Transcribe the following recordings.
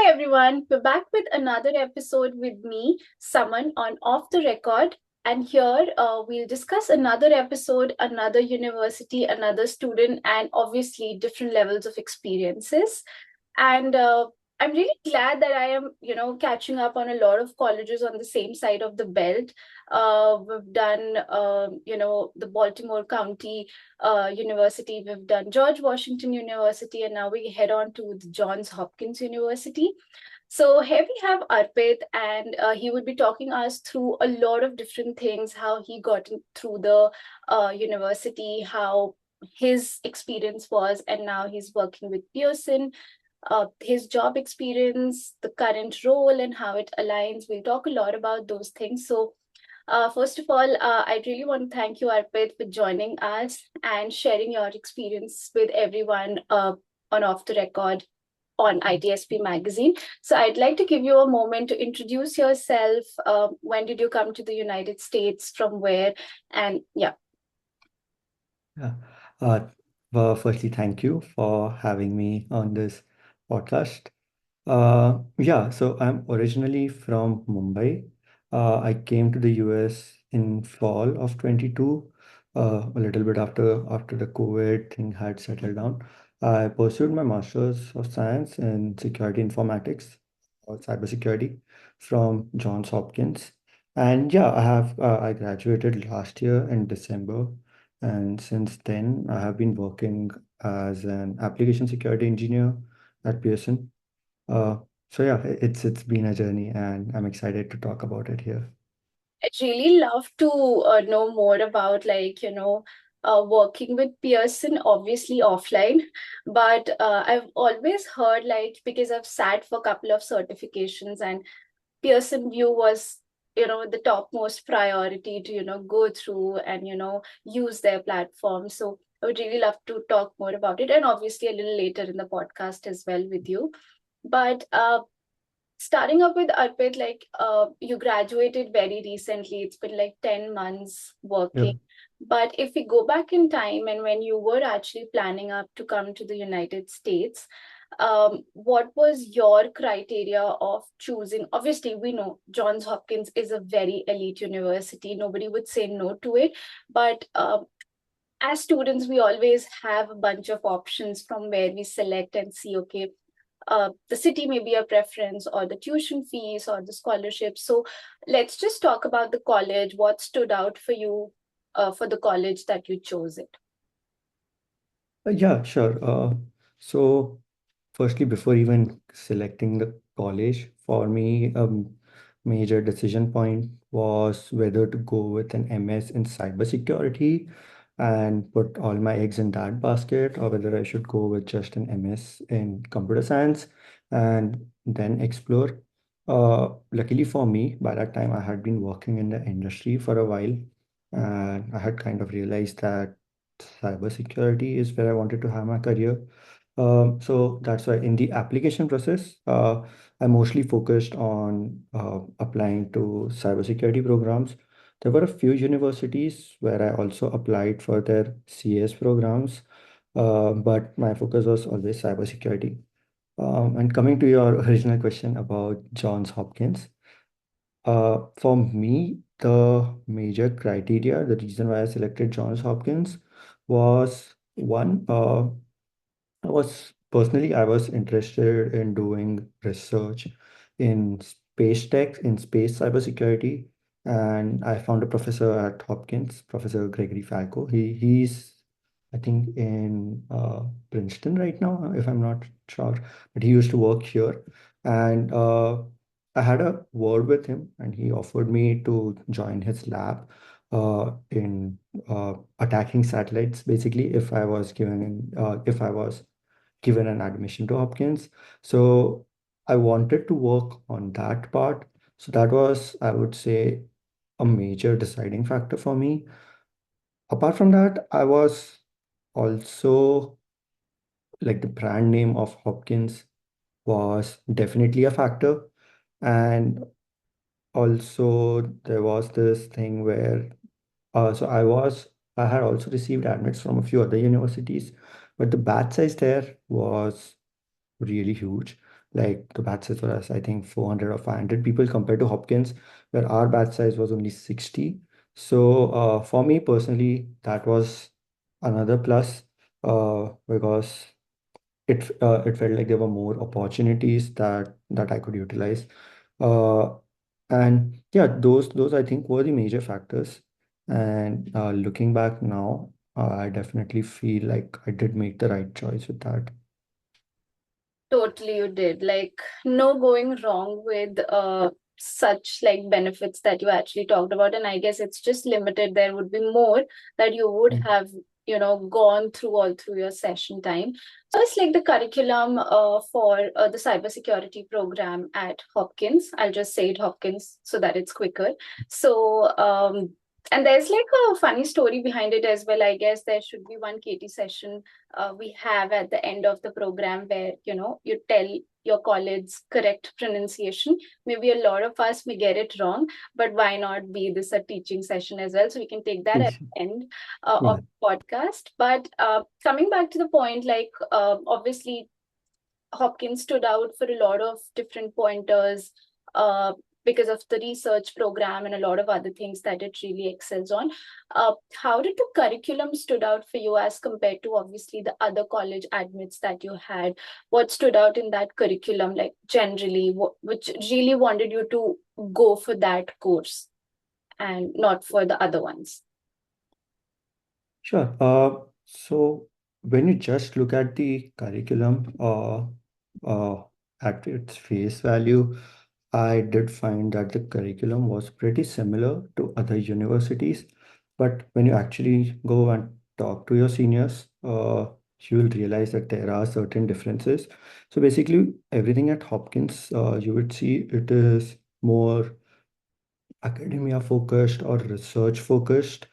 everyone. We're back with another episode with me, Saman, on Off the Record. And here we'll discuss another episode, another university, another student, and obviously different levels of experiences. And I'm really glad that I am, catching up on a lot of colleges on the same side of the belt. We've done, the Baltimore County University, we've done George Washington University, and now we head on to the Johns Hopkins University. So here we have Arpit, and he would be talking us through a lot of different things, how he got through the university, how his experience was, and now he's working with Pearson, his job experience, the current role, and how it aligns. We'll talk a lot about those things. So first of all, I really want to thank you, Arpit, for joining us and sharing your experience with everyone on Off the Record on ITSP magazine. So I'd like to give you a moment to introduce yourself. When did you come to the United States? From where? And yeah. Yeah. Firstly, thank you for having me on this podcast. Yeah, so I'm originally from Mumbai. I came to the US in fall of 22, a little bit after the COVID thing had settled down. I pursued my Master's of Science in Security Informatics or Cybersecurity from Johns Hopkins. And yeah, I graduated last year in December. And since then, I have been working as an application security engineer at Pearson. Uh, so yeah, it's been a journey, and I'm excited to talk about it here. I'd really love to know more about working with Pearson, obviously offline. But I've always heard because I've sat for a couple of certifications and Pearson View was, the topmost priority to, go through and, use their platform. So I would really love to talk more about it and obviously a little later in the podcast as well with you. But starting up with Arpit, you graduated very recently. It's been like 10 months working. Yep. But if we go back in time and when you were actually planning up to come to the United States, what was your criteria of choosing? Obviously, we know Johns Hopkins is a very elite university. Nobody would say no to it. But as students, we always have a bunch of options from where we select and see, okay, the city may be a preference or the tuition fees or the scholarship. So let's just talk about the college. What stood out for you for the college that you chose it? Yeah, sure. So firstly, before even selecting the college, for me, major decision point was whether to go with an MS in cybersecurity and put all my eggs in that basket, or whether I should go with just an MS in computer science and then explore. Luckily for me, by that time I had been working in the industry for a while, and I had kind of realized that cybersecurity is where I wanted to have my career. So that's why in the application process, I mostly focused on applying to cybersecurity programs. There were a few universities where I also applied for their CS programs, but my focus was always cybersecurity. And coming to your original question about Johns Hopkins, for me, the major criteria, the reason why I selected Johns Hopkins was one, I was interested in doing research in space tech, in space cybersecurity, and I found a professor at Hopkins, Professor Gregory Falco. He's I think in Princeton right now, if I'm not sure, but he used to work here, and I had a word with him, and he offered me to join his lab in attacking satellites, basically, if I was given an admission to Hopkins. So I wanted to work on that part. So that was, I would say, a major deciding factor for me. Apart from that, I was also like the brand name of Hopkins was definitely a factor. And also there was this thing where so I had also received admits from a few other universities, but the batch size there was really huge. Like the batch size was, I think, 400 or 500 people compared to Hopkins, where our batch size was only 60. So for me personally, that was another plus because it felt like there were more opportunities that I could utilize. Uh, and yeah, those I think were the major factors. And looking back now, I definitely feel like I did make the right choice with that. Totally, you did. Like, no going wrong with such like benefits that you actually talked about. And I guess it's just limited. There would be more that you would Mm. have, gone through all through your session time. So it's like the curriculum for the cybersecurity program at Hopkins. I'll just say it Hopkins so that it's quicker. So and there's like a funny story behind it as well. I guess there should be one KT session we have at the end of the program where you tell your colleagues correct pronunciation. Maybe a lot of us may get it wrong, but why not be this a teaching session as well, so we can take that at the end of Yeah, the podcast. But coming back to the point, like obviously Hopkins stood out for a lot of different pointers uh, because of the research program and a lot of other things that it really excels on. How did the curriculum stood out for you as compared to obviously the other college admits that you had? What stood out in that curriculum, like generally, which really wanted you to go for that course and not for the other ones? sure. So when you just look at the curriculum uh, at its face value, I did find that the curriculum was pretty similar to other universities. But when you actually go and talk to your seniors, you will realize that there are certain differences. So basically, everything at Hopkins, you would see it is more academia focused or research focused.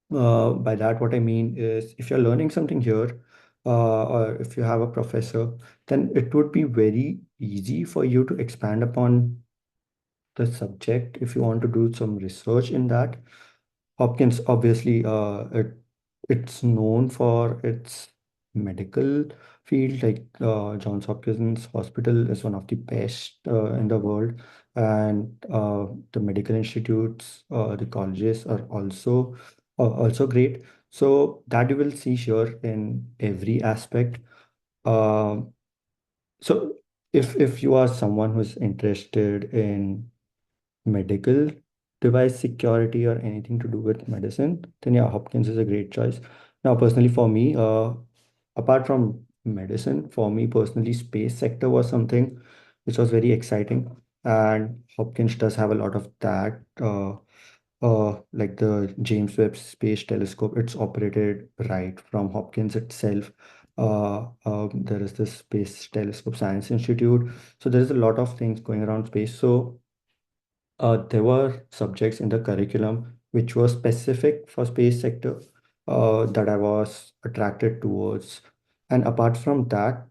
By that, what I mean is if you're learning something here, or if you have a professor, then it would be very easy for you to expand upon the subject if you want to do some research in that. Hopkins, obviously, it's known for its medical field. Like Johns Hopkins Hospital is one of the best in the world, and the medical institutes, the colleges are also great. So that you will see here in every aspect. Um, so if you are someone who's interested in medical device security or anything to do with medicine, then yeah, Hopkins is a great choice. Now, personally, for me, apart from medicine, for me personally, space sector was something which was very exciting, and Hopkins does have a lot of that. Like the James Webb Space Telescope, it's operated right from Hopkins itself. There is this Space Telescope Science Institute, so there is a lot of things going around space. So there were subjects in the curriculum which were specific for space sector that I was attracted towards. And apart from that,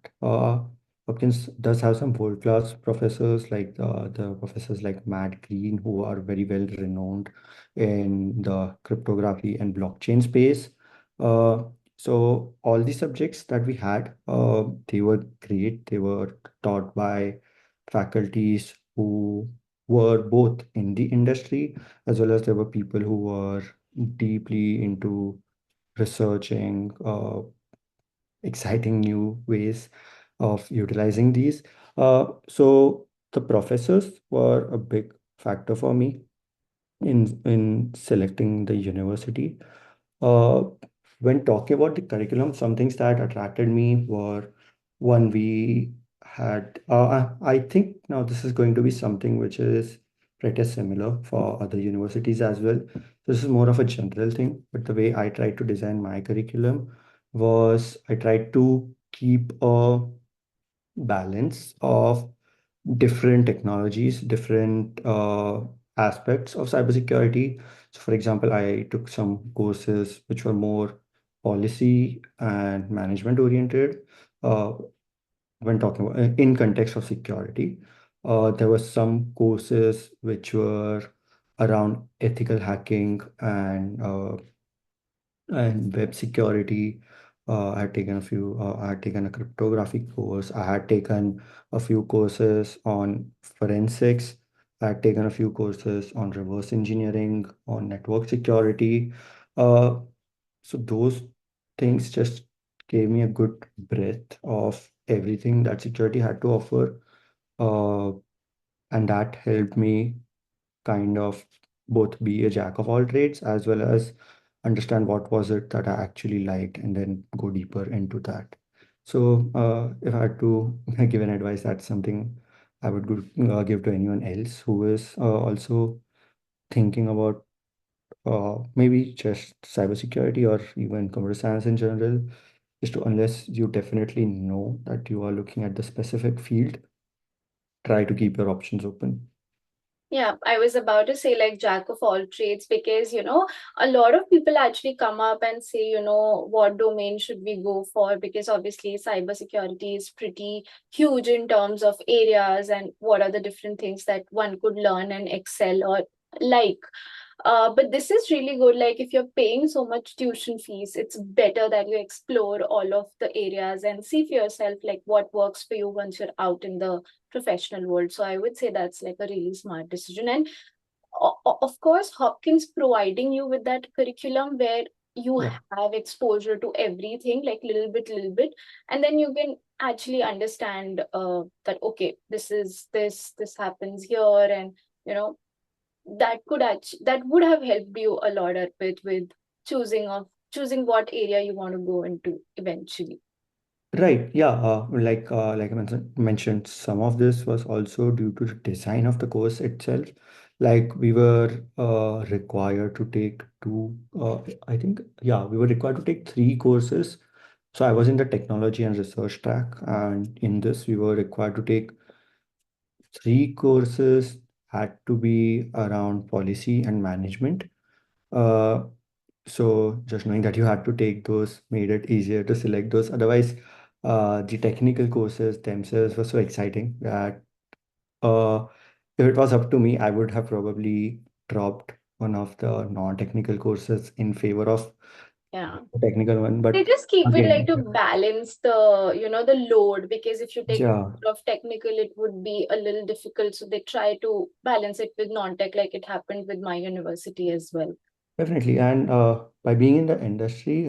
Hopkins does have some world-class professors like the professors like Matt Green, who are very well renowned in the cryptography and blockchain space. Uh, so all the subjects that we had, they were great. They were taught by faculties who were both in the industry as well as there were people who were deeply into researching exciting new ways of utilizing these. So the professors were a big factor for me in selecting the university. Uh, when talking about the curriculum, some things that attracted me were one, we had, I think now this is going to be something which is pretty similar for other universities as well. This is more of a general thing, but the way I tried to design my curriculum was I tried to keep a balance of different technologies, different aspects of cybersecurity. So, for example, I took some courses which were more policy and management oriented uh, when talking about in context of security. There were some courses which were around ethical hacking and web security. I had taken a few, I had taken a cryptography course. I had taken a few courses on forensics. I had taken a few courses on reverse engineering, on network security. Uh, so those things just gave me a good breadth of everything that security had to offer. Uh, and that helped me kind of both be a jack of all trades as well as understand what was it that I actually liked and then go deeper into that. So if I had to give an advice, that's something I would give to anyone else who is also thinking about maybe just cybersecurity or even computer science in general, is to unless you definitely know that you are looking at the specific field, try to keep your options open. Yeah, I was about to say like jack of all trades because, a lot of people actually come up and say, what domain should we go for? Because obviously cybersecurity is pretty huge in terms of areas and what are the different things that one could learn and excel or like. But this is really good. Like, if you're paying so much tuition fees, it's better that you explore all of the areas and see for yourself, like, what works for you once you're out in the professional world. So, I would say that's like a really smart decision. And of course, Hopkins providing you with that curriculum where you Yeah. have exposure to everything, like little bit, and then you can actually understand that, okay, this happens here, and you know that would have helped you a lot, Arpit, with choosing what area you want to go into eventually. Right. Yeah. Like I mentioned, some of this was also due to the design of the course itself. Like we were required to take two, I think, yeah, we were required to take three courses. So I was in the technology and research track, and in this we were required to take three courses, had to be around policy and management. Uh, so just knowing that you had to take those made it easier to select those. Otherwise, the technical courses themselves were so exciting that uh, if it was up to me, I would have probably dropped one of the non-technical courses in favor of Yeah. the technical one. They But just keep it like again, to balance the load, because if you take yeah, more of technical, it would be a little difficult. So they try to balance it with non-tech, like it happened with my university as well. definitely. And by being in the industry,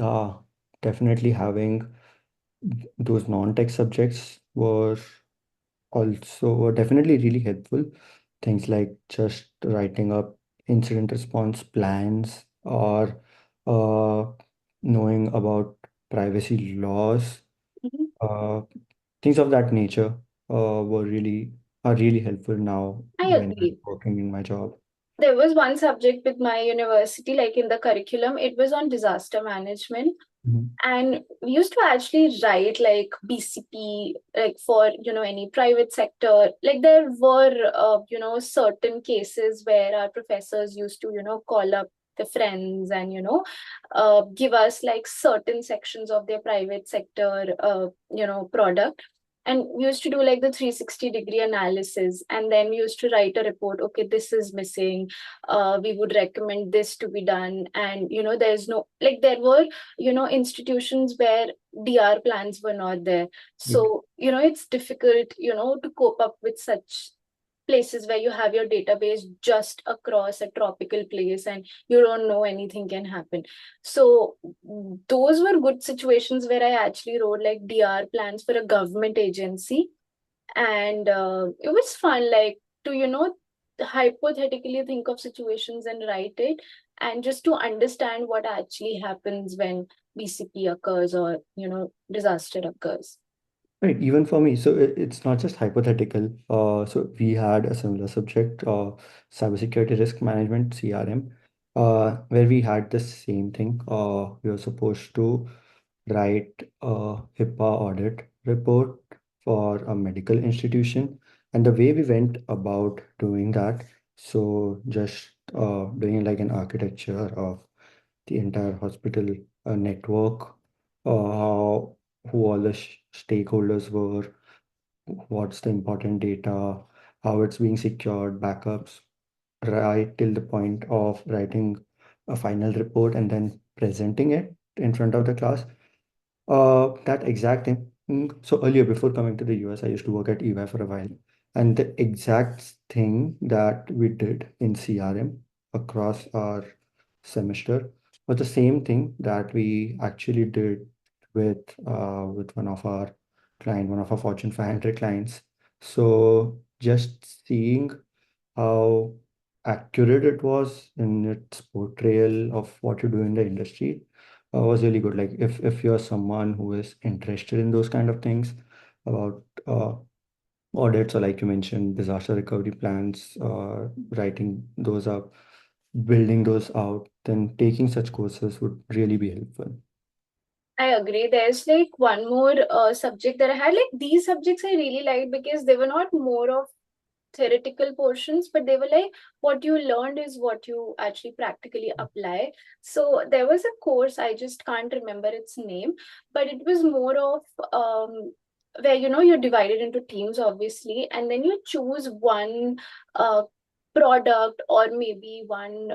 definitely having those non-tech subjects were definitely really helpful. Things like just writing up incident response plans or uh, knowing about privacy laws, Mhm. uh, things of that nature are really helpful now I when I'm agree. working in my job. There was one subject with my university, like in the curriculum, it was on disaster management. Mhm. And we used to actually write like BCP, like for, any private sector. Like there were, certain cases where our professors used to, call up the friends and, give us like certain sections of their private sector, product. And we used to do like the 360-degree analysis. And then we used to write a report, okay, this is missing. We would recommend this to be done. And, there's no, like there were institutions where DR plans were not there. Right. So, it's difficult, to cope up with such places where you have your database just across a tropical place and you don't know anything can happen. So, those were good situations where I actually wrote like DR plans for a government agency. And it was fun, like to, hypothetically think of situations and write it, and just to understand what actually happens when BCP occurs or disaster occurs. Right, even for me, so it's not just hypothetical. So we had a similar subject, cybersecurity risk management, CRM, where we had the same thing. We were supposed to write a HIPAA audit report for a medical institution, and the way we went about doing that, so just doing like an architecture of the entire hospital network, who all the stakeholders were, what's the important data, how it's being secured, backups, right till the point of writing a final report and then presenting it in front of the class. That exact thing. So earlier, before coming to the US, I used to work at EY for a while, and the exact thing that we did in CRM across our semester was the same thing that we actually did with one of our one of our Fortune 500 clients. So just seeing how accurate it was in its portrayal of what you do in the industry was really good. Like if you're someone who is interested in those kind of things about audits, or like you mentioned, disaster recovery plans, writing those up, building those out, then taking such courses would really be helpful. I agree. There's like one more subject that I had. Like these subjects I really liked because they were not more of theoretical portions, but they were like what you learned is what you actually practically apply. So there was a course, I just can't remember its name, but it was more of where you're divided into teams, obviously, and then you choose one product or maybe one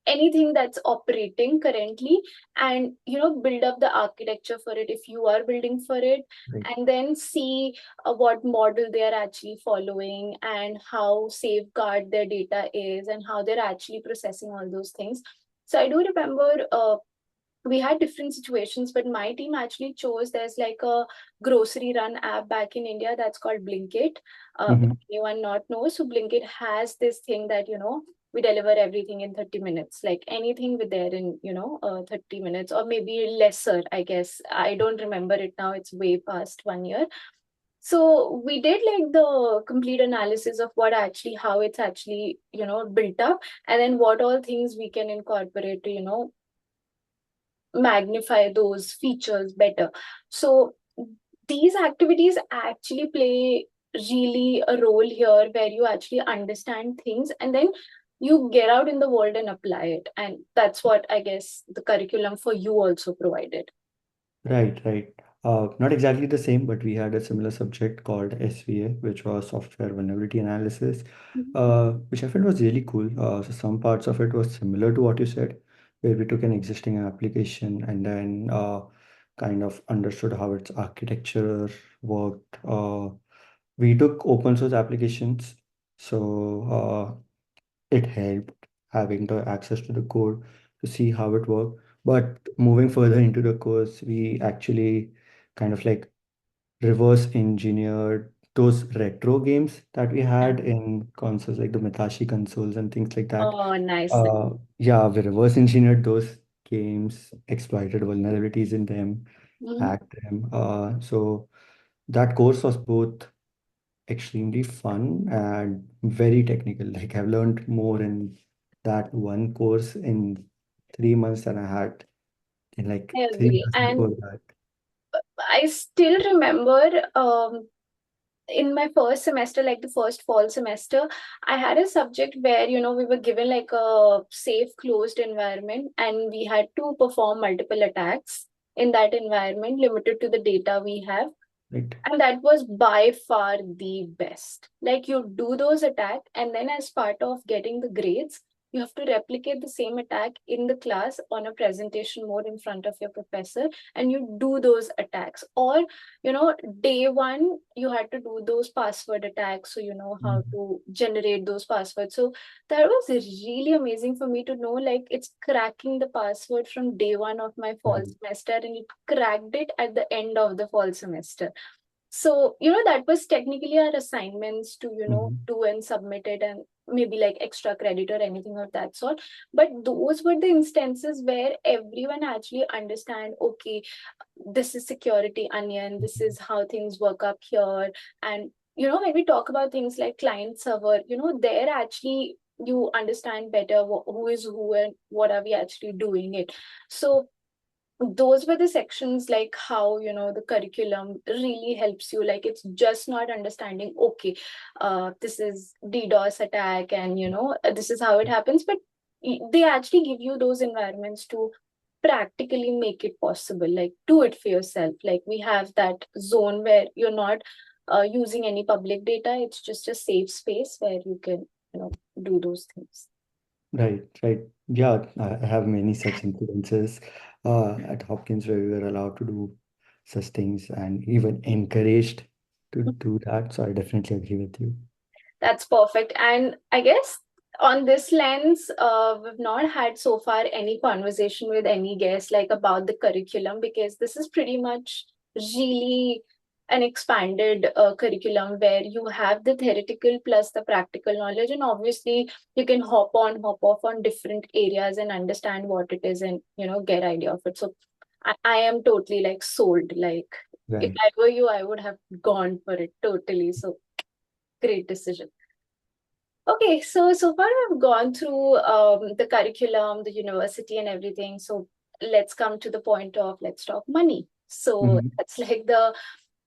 anything that's operating currently, and build up the architecture for it if you are building for it, Right. and then see what model they are actually following and how safeguard their data is and how they're actually processing all those things. So I do remember we had different situations, but my team actually chose, there's like a grocery run app back in India that's called Blinkit. If Hmm. anyone not knows, so Blinkit has this thing that, we deliver everything in 30 minutes, like anything with there in, 30 minutes or maybe lesser, I guess. I don't remember it now. It's way past 1 year. So we did like the complete analysis of what actually, how it's actually, built up, and then what all things we can incorporate to, magnify those features better. So these activities actually play really a role here where you actually understand things and then you get out in the world and apply it. And that's what I guess the curriculum for you also provided. Right, right. Not exactly the same, but we had a similar subject called SVA, which was software vulnerability analysis, Mhm. which I felt was really cool. So some parts of it was similar to what you said, where we took an existing application and then kind of understood how its architecture worked. We took open source applications, so it helped having the access to the code to see how it worked. But moving further into the course, we actually kind of like reverse engineered those retro games that we had in consoles, like the Metashi consoles and things like that. Oh, nice. Yeah, we reverse engineered those games, exploited vulnerabilities in them, Mhm. hacked them. So that course was both extremely fun and very technical. Like I've learned more in that one course in 3 months than I had in like I three agree. years before And that. I still remember in my first semester, like the first fall semester, I had a subject where, we were given like a safe, closed environment and we had to perform multiple attacks in that environment, limited to the data we have. Right. And that was by far the best. Like you do those attack, and then as part of getting the grades, you have to replicate the same attack in the class on a presentation mode in front of your professor, and you do those attacks. Or, day one, you had to do those password attacks, so you know how Mhm. to generate those passwords. So that was really amazing for me to know, like it's cracking the password from day one of my fall Right. semester, and it cracked it at the end of the fall semester. So, that was technically our assignments to, Mhm. do and submit it and maybe like extra credit or anything of that sort. But those were the instances where everyone actually understand, okay, this is security onion, this is how things work up here. And, when we talk about things like client server, there actually you understand better who is who and what are we actually doing it. So those were the sections, like how the curriculum really helps you, like it's just not understanding, okay, this is DDoS attack and this is how it happens, but they actually give you those environments to practically make it possible, like do it for yourself. Like we have that zone where you're not using any public data, it's just a safe space where you can do those things. Right, right. Yeah, I have many such incidences. at Hopkins where we were allowed to do such things and even encouraged to do that. So I definitely agree with you. That's perfect. And I guess on this lens, we've not had so far any conversation with any guest like about the curriculum, because this is pretty much really an expanded curriculum where you have the theoretical plus the practical knowledge, and obviously you can hop on, hop off on different areas and understand what it is and get idea of it. So I am totally like sold. Like if Right. I were you, I would have gone for it totally. So great decision. Okay, so far I've gone through the curriculum, the university, and everything. So let's come to the point of let's talk money. So Mhm. that's like the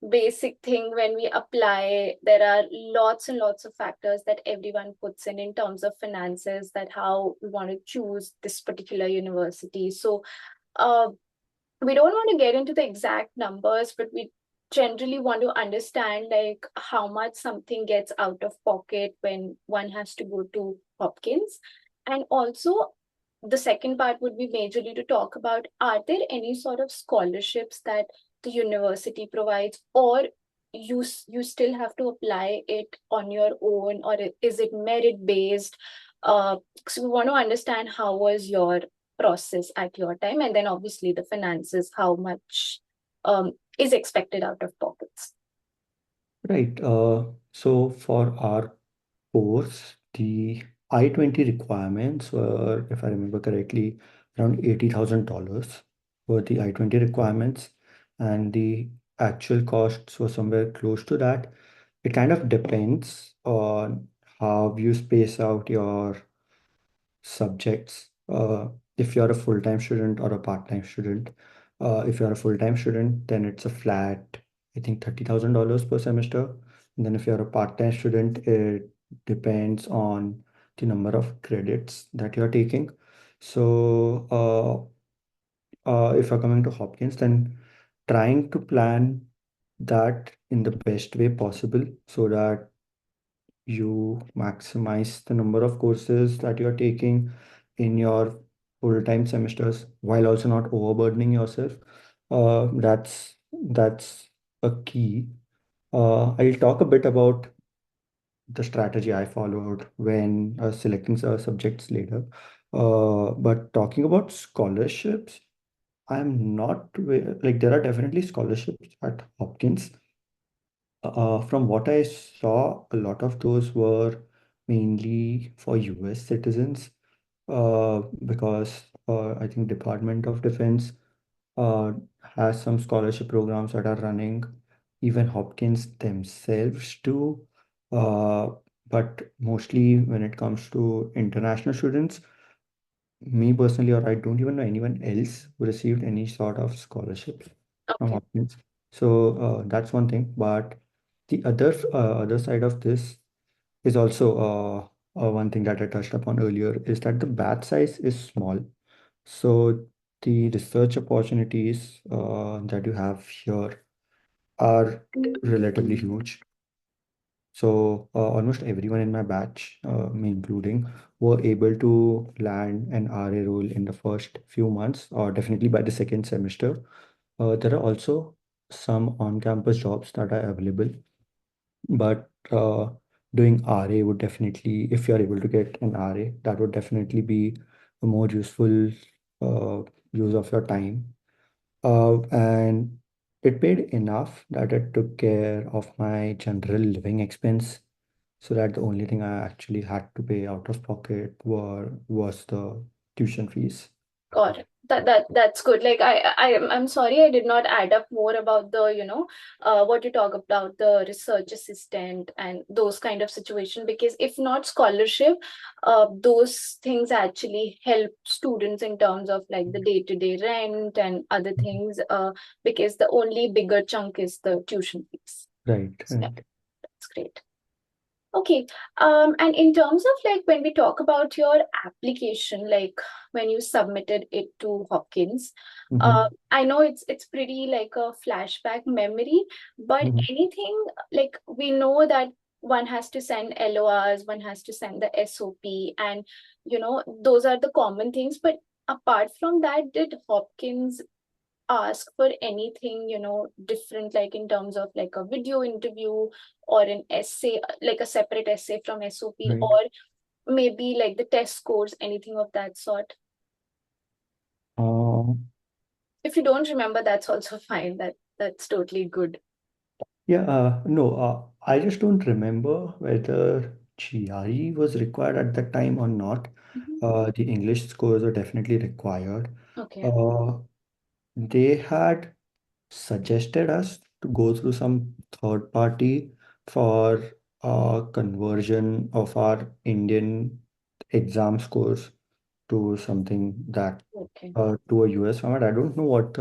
basic thing when we apply. There are lots and lots of factors that everyone puts in terms of finances, that how we want to choose this particular university. So uh, we don't want to get into the exact numbers, but we generally want to understand like how much something gets out of pocket when one has to go to Hopkins. And also, the second part would be majorly to talk about, are there any sort of scholarships that the university provides, or you still have to apply it on your own, or is it merit based? So we want to understand how was your process at your time, and then obviously the finances, how much is expected out of pockets. Right. So for our course, the I-20 requirements were, if I remember correctly, around $80,000 were the I-20 requirements, and the actual costs were somewhere close to that. It kind of depends on how you space out your subjects. If you're a full-time student or a part-time student. If you're a full-time student, then it's a flat, I think $30,000 per semester. And then if you're a part-time student, it depends on the number of credits that you're taking. So if you're coming to Hopkins, then trying to plan that in the best way possible so that you maximize the number of courses that you're taking in your full-time semesters while also not overburdening yourself. That's a key. I'll talk a bit about the strategy I followed when selecting subjects later. But talking about scholarships, I'm not like there are definitely scholarships at Hopkins. From what I saw, a lot of those were mainly for US citizens, because I think Department of Defense uh, has some scholarship programs that are running. Even Hopkins themselves do. Uh, but mostly when it comes to international students, me personally, or I don't even know anyone else who received any sort of scholarships from Okay, Hopkins. So that's one thing. But the other side of this is also one thing that I touched upon earlier is that the batch size is small. So the research opportunities that you have here are relatively huge. So almost everyone in my batch, me including, were able to land an RA role in the first few months, or definitely by the second semester. There are also some on-campus jobs that are available, but doing RA would definitely, if you're able to get an RA, that would definitely be a more useful uh, use of your time. And it paid enough that it took care of my general living expense, so that the only thing I actually had to pay out of pocket was the tuition fees. got it. That's good. Like I'm sorry I did not add up more about the what you talk about, the research assistant and those kind of situation, because if not scholarship, those things actually help students in terms of like the day-to-day rent and other things, because the only bigger chunk is the tuition fees. Right, So, yeah, right. that's great. Okay. And in terms of like when we talk about your application, like when you submitted it to Hopkins, Mm-hmm. I know it's pretty like a flashback memory, but Mm-hmm. anything like we know that one has to send LORs, one has to send the SOP, and those are the common things. But apart from that, did Hopkins ask for anything, different, like in terms of like a video interview or an essay, like a separate essay from SOP, Right. or maybe like the test scores, anything of that sort? Uh, If you don't remember, that's also fine. That's totally good. yeah, no, I just don't remember whether GRE was required at that time or not. Mhm. The English scores are definitely required. Okay. Uh, they had suggested us to go through some third party for conversion of our Indian exam scores to something that Okay. to a US format. I don't know what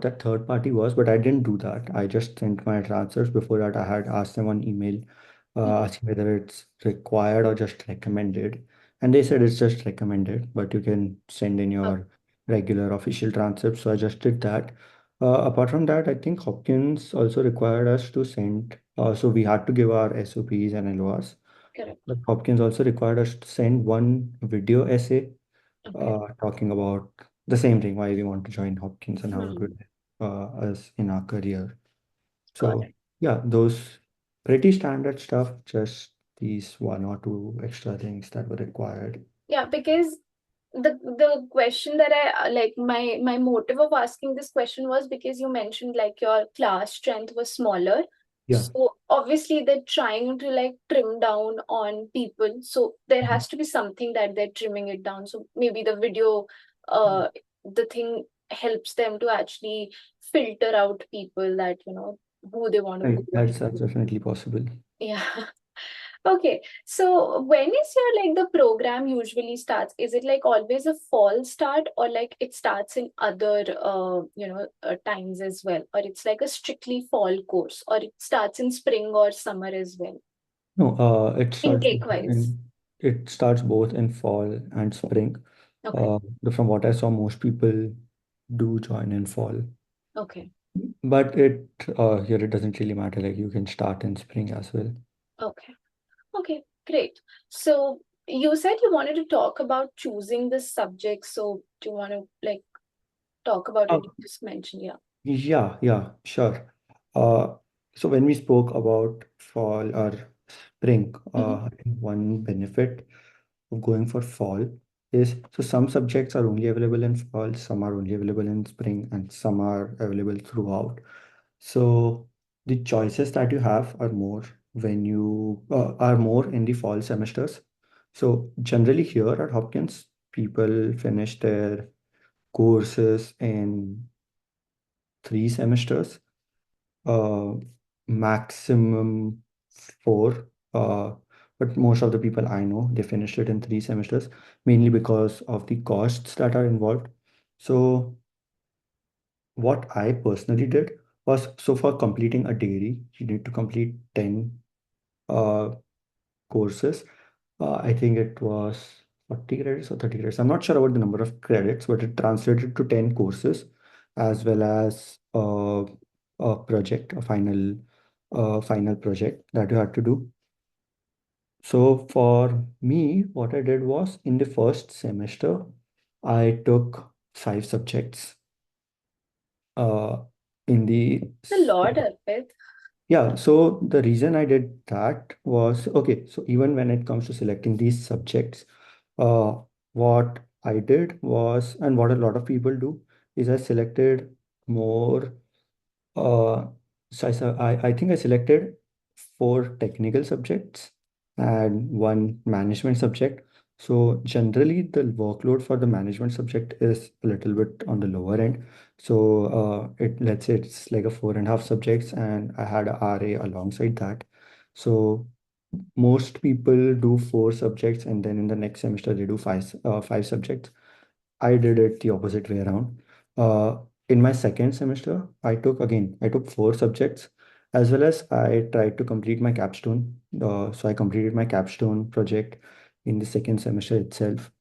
that third party was, but I didn't do that. I just sent my transfers. Before that, I had asked them on email, Mhm. asking whether it's required or just recommended. And they said it's just recommended, but you can send in Oh, your regular official transcripts. So I just did that. Apart from that, I think Hopkins also required us to send, so we had to give our SOPs and LORs. correct. But Hopkins also required us to send one video essay Okay. talking about the same thing, why we want to join Hopkins and how it Hmm. would us in our career. Got So it. yeah, those pretty standard stuff, just these one or two extra things that were required. Yeah, because the question that I like, my motive of asking this question was because you mentioned like your class strength was smaller. Yeah. So obviously they're trying to like trim down on people. So there Mhm. has to be something that they're trimming it down. So maybe the video, the thing helps them to actually filter out people that, who they want to Right, go that's into. definitely possible. Yeah. Okay, so when is your like the program usually starts? Is it like always a fall start, or like it starts in other times as well, or it's like a strictly fall course, or it starts in spring or summer as well? No, Intake wise. it starts both in fall and spring. Okay. From what I saw, most people do join in fall. Okay. But here it doesn't really matter. Like you can start in spring as well. Okay. Okay, great. So you said you wanted to talk about choosing the subject. So do you want to like talk about it? You Oh, just mentioned, yeah. yeah, yeah, sure. Uh, so when we spoke about fall or spring, Mm-hmm. I think one benefit of going for fall is so some subjects are only available in fall, some are only available in spring, and some are available throughout. So the choices that you have are more when you are more in the fall semesters. So generally here at Hopkins, people finish their courses in 3 semesters, uh, maximum 4. But most of the people I know, they finished it in 3 semesters, mainly because of the costs that are involved. So what I personally did was, so for completing a degree, you need to complete 10 uh, courses. I think it was 40 credits or 30 credits. I'm not sure about the number of credits, but it translated to 10 courses as well as a project, a final project that you had to do. So for me, what I did was in the first semester, I took 5 subjects. Uh, in the The Lord, Arpit. Yeah, so the reason I did that was okay. So even when it comes to selecting these subjects, uh, what I did was, and what a lot of people do, is I selected more. Uh, I think I selected 4 technical subjects and 1 management subject. So generally, the workload for the management subject is a little bit on the lower end. So let's say it's like a 4.5 subjects, and I had a RA alongside that. So most people do 4 subjects, and then in the next semester they do 5 subjects. I did it the opposite way around. Uh, in my second semester, I took 4 subjects, as well as I tried to complete my capstone. So I completed my capstone project in the second semester itself.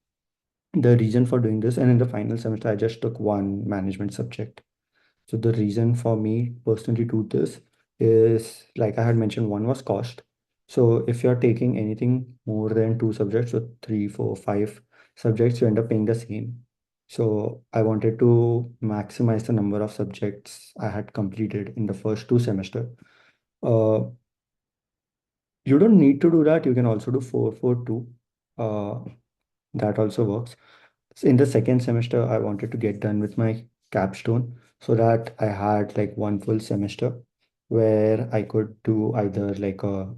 The reason for doing this, and in the final semester, I just took 1 management subject. So the reason for me personally to do this is, like I had mentioned, one was cost. So if you're taking anything more than 2 subjects, so 3, 4, 5, subjects, you end up paying the same. So I wanted to maximize the number of subjects I had completed in the first two semester. Uh, you don't need to do that. You can also do 4-4-2. Uh, that also works. In the second semester, I wanted to get done with my capstone so that I had like one full semester where I could do either like a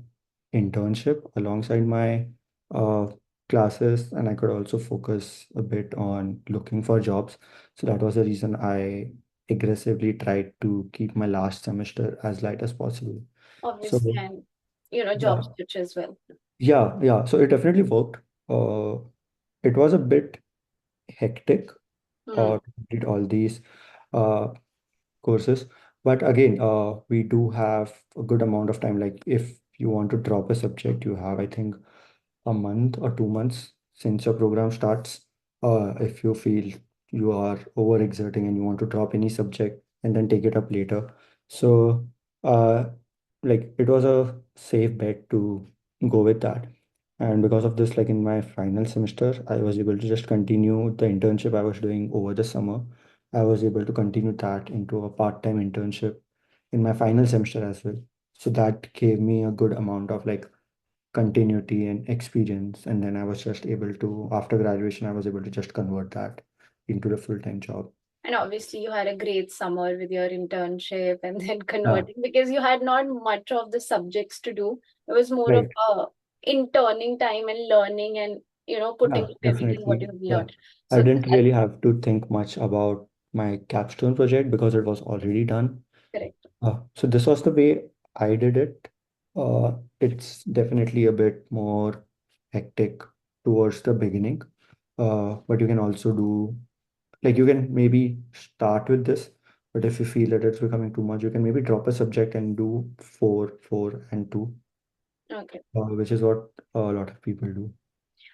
internship alongside my uh, classes, and I could also focus a bit on looking for jobs. So that was the reason I aggressively tried to keep my last semester as light as possible. Obviously, So and job yeah, switch as well. yeah. So it definitely worked. Uh, it was a bit hectic Hmm. to complete all these uh, courses. But again, we do have a good amount of time. Like if you want to drop a subject, you have, I think, a month or 2 months since your program starts. If you feel you are overexerting and you want to drop any subject and then take it up later. So, uh, like it was a safe bet to go with that. And because of this, like in my final semester, I was able to just continue the internship I was doing over the summer. I was able to continue that into a part-time internship in my final semester as well. So that gave me a good amount of like continuity and experience. And then I was just able to, after graduation, I was able to just convert that into the full-time job. And obviously, you had a great summer with your internship and then Yeah, converting because you had not much of the subjects to do. It was more of right. a interning time and learning and putting Yeah, up everything what definitely. you have Yeah. learned. I So didn't that's really have to think much about my capstone project because it was already done. correct. So this was the way I did it. It's definitely a bit more hectic towards the beginning. But you can also do, like, you can maybe start with this, but if you feel that it's becoming too much, you can maybe drop a subject and do 4-4-2, Okay. which is what a lot of people do.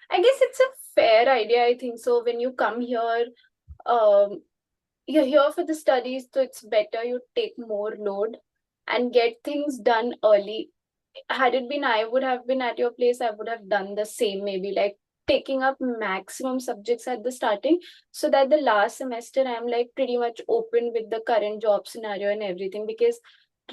I guess it's a fair idea, I think so. When you come here, um, you're here for the studies, so it's better you take more load and get things done early. Had it been I would have been at your place, I would have done the same, maybe like taking up maximum subjects at the starting so that the last semester I'm like pretty much open with the current job scenario and everything. Because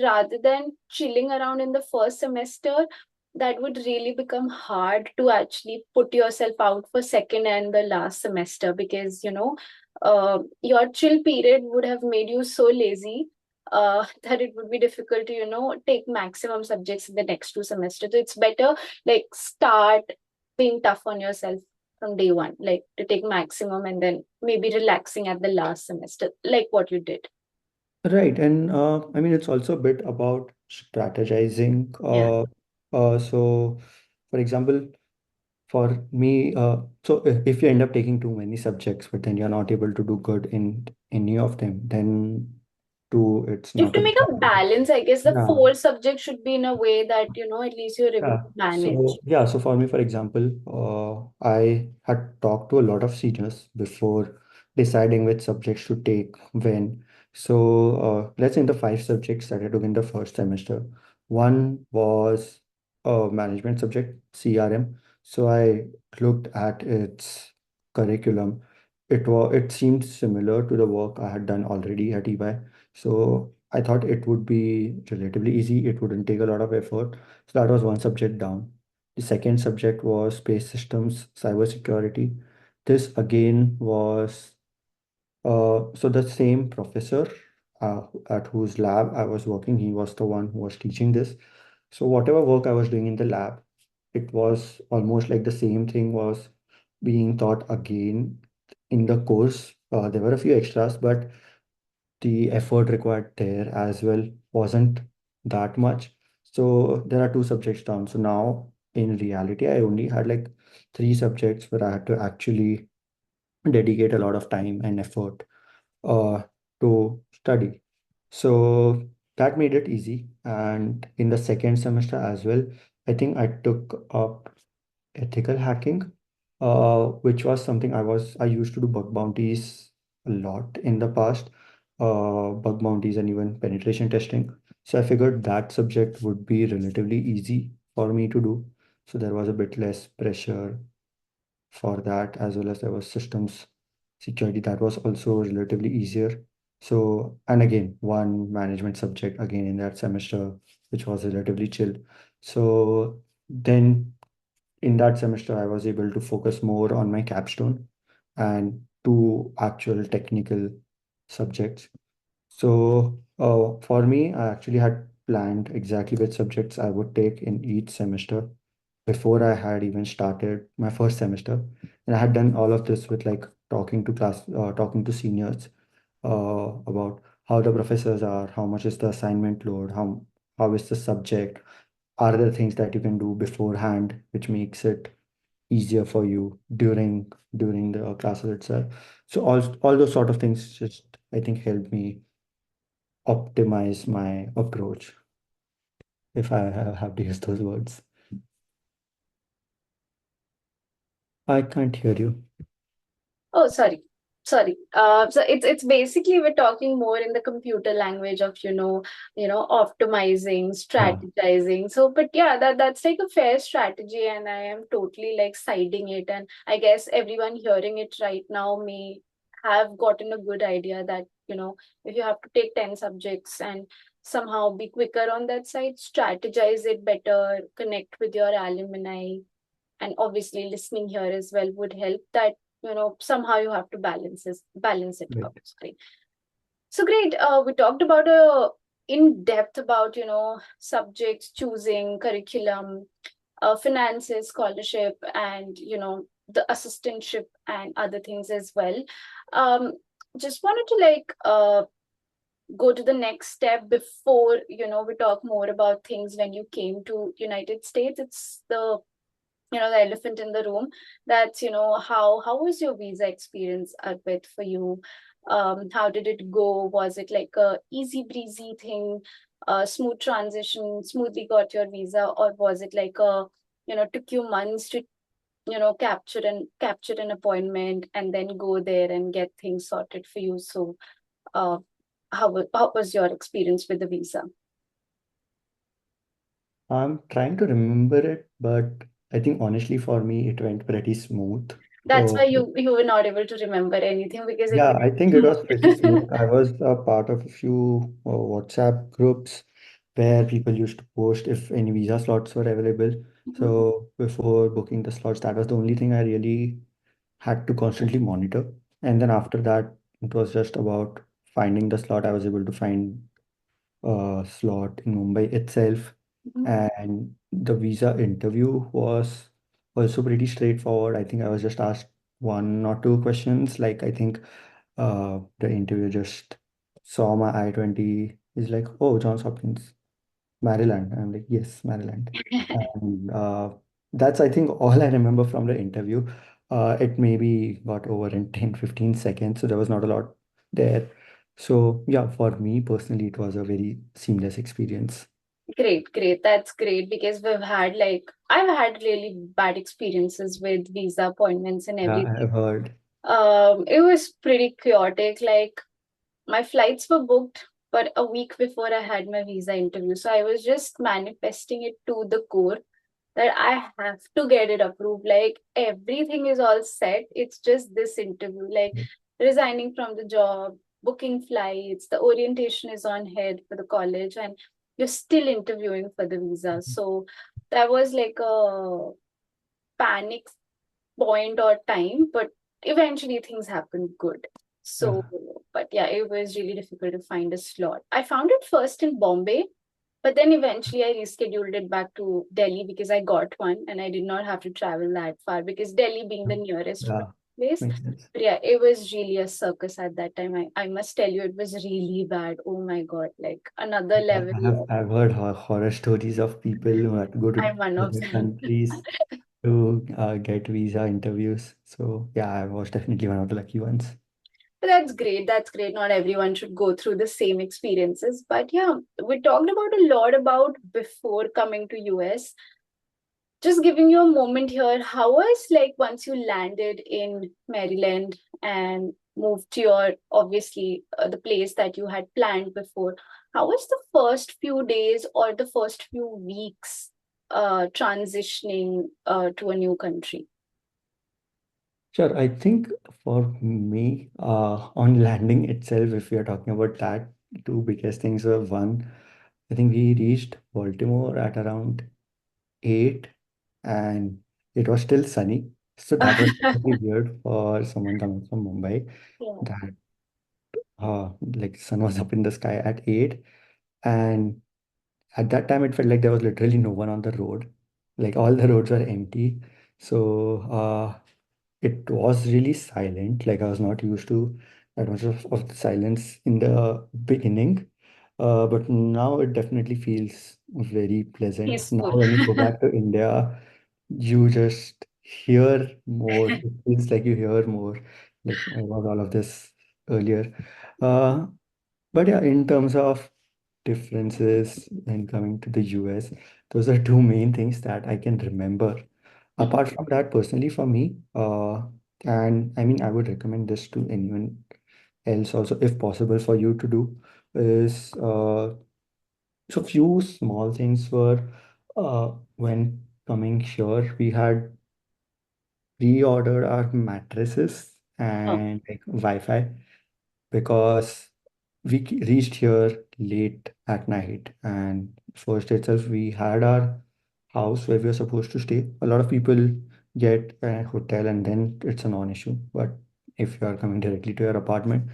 rather than chilling around in the first semester, that would really become hard to actually put yourself out for second and the last semester, because your chill period would have made you so lazy that it would be difficult to take maximum subjects in the next two semesters. So it's better like start being tough on yourself from day one, like to take maximum and then maybe relaxing at the last semester, like what you did. Right, and I mean, it's also a bit about strategizing. Yeah. So, for example, for me, so if you end up taking too many subjects, but then you're not able to do good in any of them, then too, it's You have not a to make good a idea. balance. I guess the Yeah, four subjects should be in a way that at least you're able yeah. to manage. So for me, for example, I had talked to a lot of seniors before deciding which subjects to take when. So let's say in the five subjects that I took in the first semester, one was a management subject, CRM. So I looked at its curriculum. It seemed similar to the work I had done already at EY. So I thought it would be relatively easy. It wouldn't take a lot of effort. So that was one subject down. The second subject was space systems, cybersecurity. This again was so the same professor at whose lab I was working, he was the one who was teaching this. So whatever work I was doing in the lab, it was almost like the same thing was being taught again in the course. There were a few extras, but the effort required there as well wasn't that much. So there are two subjects down. So now in reality, I only had like three subjects where I had to actually dedicate a lot of time and effort uh, to study. So that made it easy. And in the second semester as well, I think I took up ethical hacking, which was something I used to do bug bounties a lot in the past, bug bounties and even penetration testing. So I figured that subject would be relatively easy for me to do. So there was a bit less pressure for that, as well as there was systems security that was also relatively easier. So, and again, one management subject again in that semester, which was relatively chill. So then in that semester, I was able to focus more on my capstone and two actual technical subjects. So, for me, I actually had planned exactly which subjects I would take in each semester before I had even started my first semester. And I had done all of this with like talking to seniors about how the professors are, how much is the assignment load, how is the subject, are there things that you can do beforehand which makes it easier for you during the classes itself. So all those sort of things just I think help me optimize my approach, if I have to use those words. I can't hear you. Oh, sorry. Sorry. So it's basically we're talking more in the computer language of, optimizing, Ah, strategizing. So, but yeah, that's like a fair strategy, and I am totally like siding it. And I guess everyone hearing it right now may have gotten a good idea that, if you have to take 10 subjects and somehow be quicker on that side, strategize it better, connect with your alumni, and obviously listening here as well would help that somehow you have to balance it out. right. Great. So great, we talked about a in depth about subjects, choosing curriculum, finances, scholarship, and the assistantship and other things as well. um just wanted to like go to the next step before we talk more about things when you came to United States. It's the elephant in the room. That's how was your visa experience, Arpit, for you? How did it go? Was it like a easy breezy thing, smooth transition, smoothly got your visa, or was it like a took you months to capture an appointment and then go there and get things sorted for you? So uh, how was your experience with the visa? I'm trying to remember it, but I think honestly for me it went pretty smooth. That's why you were not able to remember anything because it Yeah, went I think it was pretty smooth. smooth. I was a part of a few WhatsApp groups where people used to post if any visa slots were available. Mhm. So before booking the slots, that was the only thing I really had to constantly monitor. And then after that, it was just about finding the slot. I was able to find a slot in Mumbai itself. Mhm. And the visa interview was also pretty straightforward. I think I was just asked one or two questions. Like, I think the interviewer just saw my I-20. He's like, oh, Johns Hopkins, Maryland. I'm like, yes, Maryland. And that's, I think, all I remember from the interview. It maybe got over in 10-15 seconds, so there was not a lot there. So, yeah, for me personally, it was a very seamless experience. Great, great. That's great because I've had really bad experiences with visa appointments and Yeah, I have everything. heard. It was pretty chaotic. Like my flights were booked, but a week before I had my visa interview. So I was just manifesting it to the core that I have to get it approved. Like everything is all set. It's just this interview, like resigning from the job, booking flights, the orientation is on head for the college, and you're still interviewing for the visa. So that was like a panic point or time, but eventually things happened good. So, Yeah, but yeah, it was really difficult to find a slot. I found it first in Bombay, but then eventually I rescheduled it back to Delhi because I got one and I did not have to travel that far because Delhi being the nearest yeah, place. makes sense. But yeah, it was really a circus at that time. I must tell you, it was really bad. Oh my God, like another level. I've heard horror stories of people who had to go to I'm one of other them. countries to get visa interviews. So yeah, I was definitely one of the lucky ones. But that's great. That's great. Not everyone should go through the same experiences. But yeah, we talked about a lot about before coming to US. Just giving you a moment here, how was like once you landed in Maryland and moved to your obviously the place that you had planned before? How was the first few days or the first few weeks transitioning to a new country? Sure. I think for me, on landing itself, if we are talking about that, two biggest things were one, I think we reached Baltimore at around 8 and it was still sunny. So that was pretty weird for someone coming from Mumbai Yeah. that like sun was up in the sky at 8 and at that time it felt like there was literally no one on the road. Like all the roads were empty. So it was really silent. Like I was not used to that much of the silence in the beginning. But now it definitely feels very pleasant. Now Peaceful. when you go back to India, you just hear more. It feels like you hear more, like about all of this earlier. Uh, but yeah, in terms of differences when coming to the US, those are two main things that I can remember. Mhm. Apart from that, personally for me, and I mean, I would recommend this to anyone else also, if possible for you to do, is so few small things were when coming here, we had pre-ordered our mattresses Oh. and like Wi-Fi because reached here late at night and first itself we had our house where we were supposed to stay. A lot of people get a hotel and then it's a non-issue, but if you are coming directly to your apartment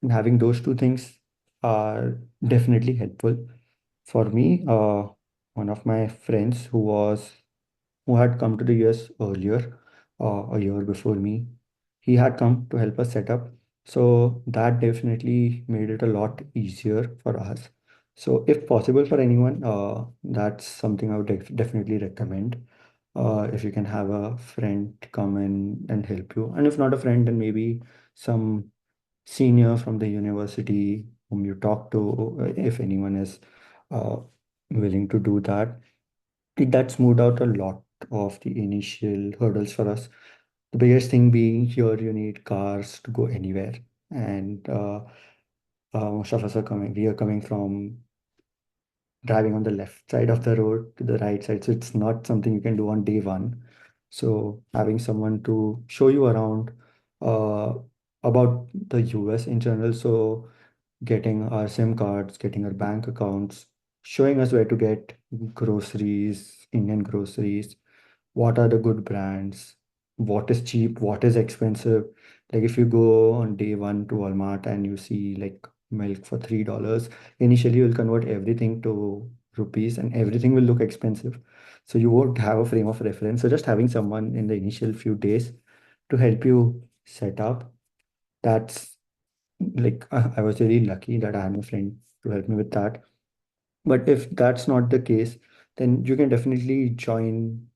and having those two things are definitely helpful. For me, one of my friends who had come to the US earlier, a year before me. He had come to help us set up. So that definitely made it a lot easier for us. So if possible for anyone, that's something I would definitely recommend. If you can have a friend come in and help you. And if not a friend, then maybe some senior from the university whom you talk to, if anyone is uh, willing to do that. That smoothed out a lot of the initial hurdles for us. The biggest thing being here, you need cars to go anywhere. And most of us are coming, we are coming from driving on the left side of the road to the right side. So it's not something you can do on day one. So having someone to show you around uh, about the US in general. So getting our SIM cards, getting our bank accounts, showing us where to get groceries, Indian groceries, what are the good brands, what is cheap, what is expensive. Like if you go on day one to Walmart and you see like milk for $3, initially you'll convert everything to rupees and everything will look expensive. So you won't have a frame of reference. So just having someone in the initial few days to help you set up, that's like I was really lucky that I had a friend to help me with that. But if that's not the case, then you can definitely join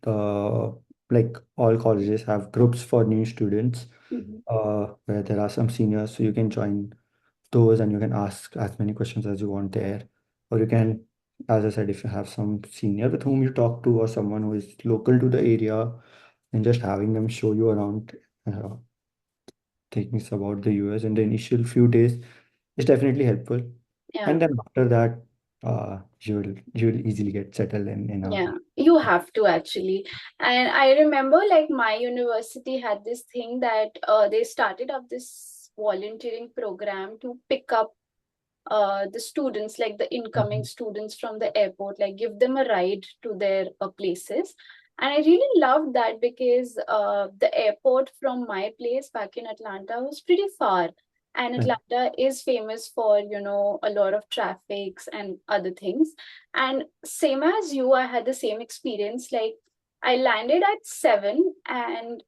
the like all colleges have groups for new students Mhm. where there are some seniors, so you can join those and you can ask as many questions as you want there. Or you can, as I said, if you have some senior with whom you talk to or someone who is local to the area and just having them show you around uh, things about the US in the initial few days is definitely helpful. Yeah. And then after that, you'll easily get settled in a Yeah, you have to actually. And I remember like my university had this thing that they started up this volunteering program to pick up the students, like the incoming Mhm. students from the airport, like give them a ride to their places. And I really loved that because the airport from my place back in Atlanta was pretty far. And Yeah, Atlanta is famous for, a lot of traffics and other things. And same as you, I had the same experience. Like I landed at 7 and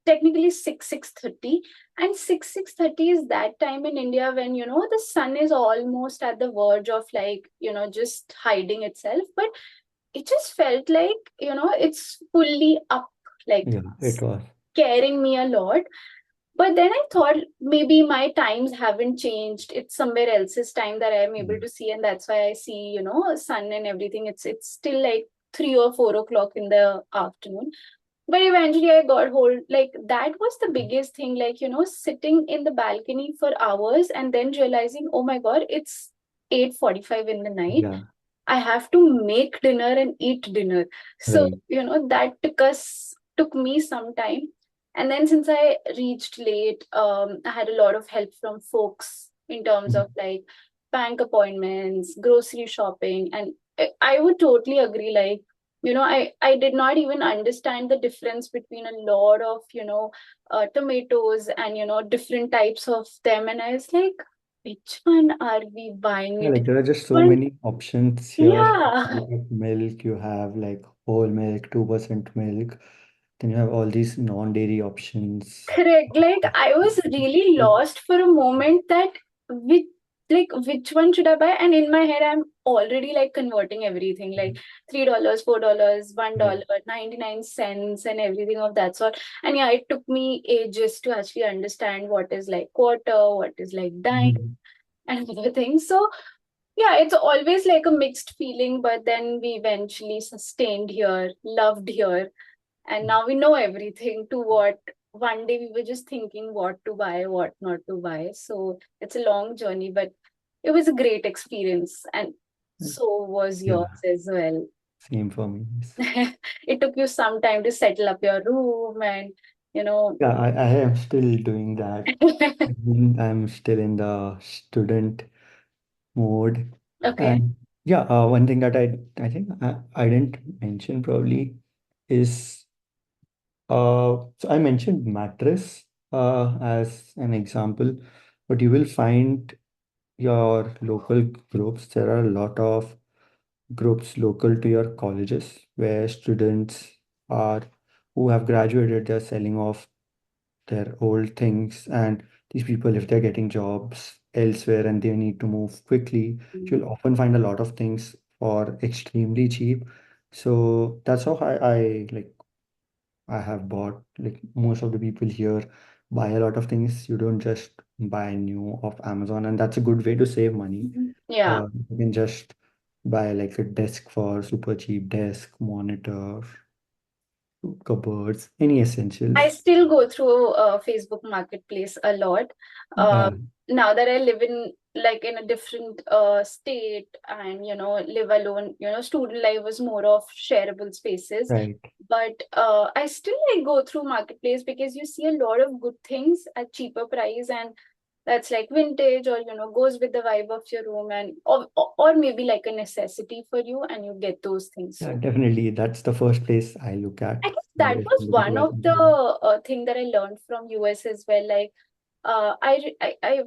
technically 6:30, and 6:30 is that time in India when the sun is almost at the verge of like just hiding itself, but it just felt like it's fully up, like yeah, it was. scaring me a lot. But then I thought maybe my times haven't changed. It's somewhere else's time that I'm able Mm. to see, and that's why I see, sun and everything. It's still like 3 or 4 o'clock in the afternoon. But eventually I got hold, like that was the biggest thing, like sitting in the balcony for hours and then realizing, oh my god, it's 8:45 in the night. Yeah, I have to make dinner and eat dinner. So right. that took me some time. And then since I reached late, I had a lot of help from folks in terms of like bank appointments, grocery shopping, and I would totally agree. Like, I did not even understand the difference between a lot of, tomatoes and, different types of them. And I was like, which one are we buying Yeah, it? like there are just so One, many options here. yeah. You have milk, you have like whole milk, 2% milk. Then you have all these non-dairy options. Correct. Like I was really lost for a moment that which which one should I buy? And in my head, I'm already like converting everything like $3, $4, Right. $1, 99 cents, and everything of that sort. And yeah, it took me ages to actually understand what is like quarter, what is like dime, Mhm. and other things. So yeah, it's always like a mixed feeling, but then we eventually sustained here, loved here, and now we know everything to what one day we were just thinking what to buy, what not to buy. So it's a long journey, but it was a great experience, and so was yours Yeah, as well. same for me. Yes. It took you some time to settle up your room and you know Yeah, I am still doing that. I'm still in the student mode. okay. And yeah, one thing that I think I didn't mention probably is so I mentioned mattress as an example, but you will find your local groups. There are a lot of groups local to your colleges where students are who have graduated, they're selling off their old things, and these people, if they're getting jobs elsewhere and they need to move quickly, Mm. you'll often find a lot of things for extremely cheap. So that's how I have bought, like most of the people here buy a lot of things. You don't just buy new off Amazon, and that's a good way to save money. Yeah. You can just buy like a desk for super cheap, desk, monitor, cupboards, any I essentials. still go through Facebook Marketplace a lot. Yeah, Now that I live in like in a different state and live alone, student life was more of shareable spaces. right. But I still like go through Marketplace because you see a lot of good things at cheaper price, and that's like vintage or goes with the vibe of your room, and or maybe like a necessity for you, and you get those things. Yeah, So definitely. That's the first place I look I at guess that if was I'm looking to one buy of the something. thing that I learned from US as well. Like, I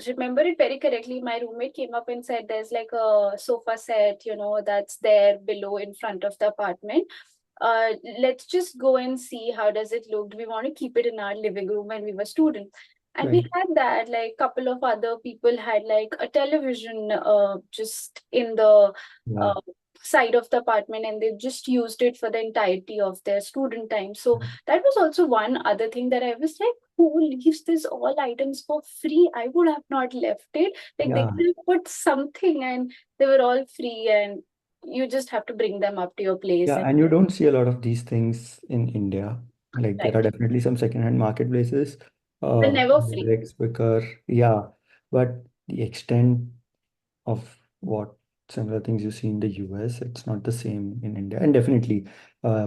remember it very correctly. My roommate came up and said, "There's like a sofa set, that's there below in front of the apartment. Let's just go and see how does it look. Do we want to keep it in our living room when we were students?" And we Right. had that. Like, couple of other people had like a television, just in the Yeah. uh, side of the apartment, and they just used it for the entirety of their student time. So that was also one other thing that I was like, who leaves this all items for free? I would have not left it. Like they Yeah. could have put something, and they were all free, and you just have to bring them up to your place. Yeah. And And you don't see a lot of these things in India. Like there are right, definitely some secondhand marketplaces, they're never free. where it's quicker. Yeah. But the extent of what similar things you see in the US, it's not the same in India. And definitely,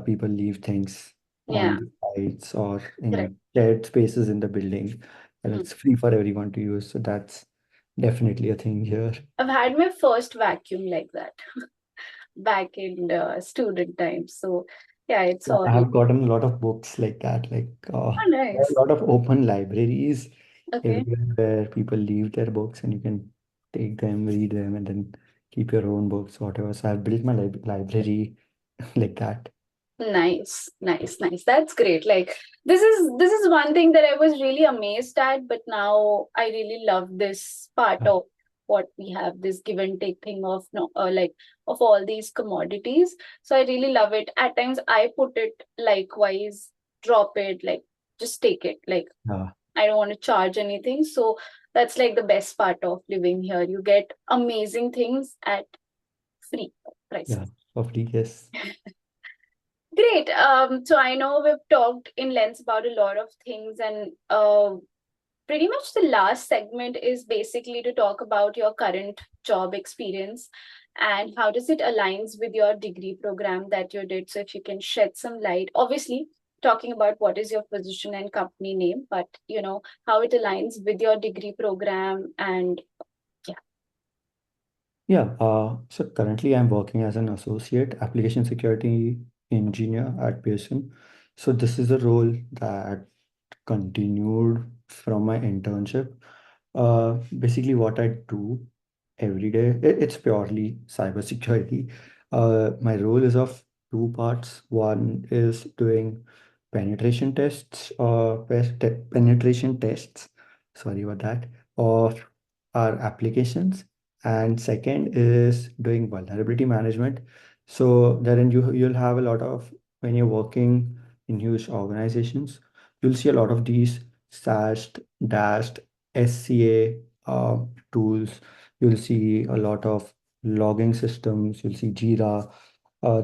people leave things Yeah, on the sides or correct. in shared spaces in the building, and Hmm. it's free for everyone to use. So that's definitely a thing here. I've had my first vacuum like that back in student times. So yeah, it's Yeah, all I have gotten a lot of books like that. oh, There are a nice. lot of open libraries Okay, everywhere where people leave their books and you can take them, read them, and then keep your own books, whatever. So I've built my library like that. nice, nice, nice. That's great. Like this is one thing that I was really amazed at, but now I really love this part Yeah, of what we have, this give and take thing of no, like of all these commodities. So I really love it. At times I put it likewise, drop it, like just take it. Like yeah, I don't want to charge anything. So that's like the best part of living here. You get amazing things at free yeah. prices. Hopefully, yes. Great. So I know we've talked in length about a lot of things, and pretty much the last segment is basically to talk about your current job experience and how does it aligns with your degree program that you did. So if you can shed some light, obviously talking about what is your position and company name, but how it aligns with your degree program and yeah. Yeah, so currently I'm working as an associate application security engineer at Pearson. So this is a role that continued from my internship. Basically, what I do every day, it's purely cybersecurity. My role is of two parts. One is doing penetration tests, sorry about that, of our applications, and second is doing vulnerability management. So therein you'll have a lot of, when you're working in huge organizations, you'll see a lot of these SAST, DAST, SCA tools. You'll see a lot of logging systems. You'll see Jira,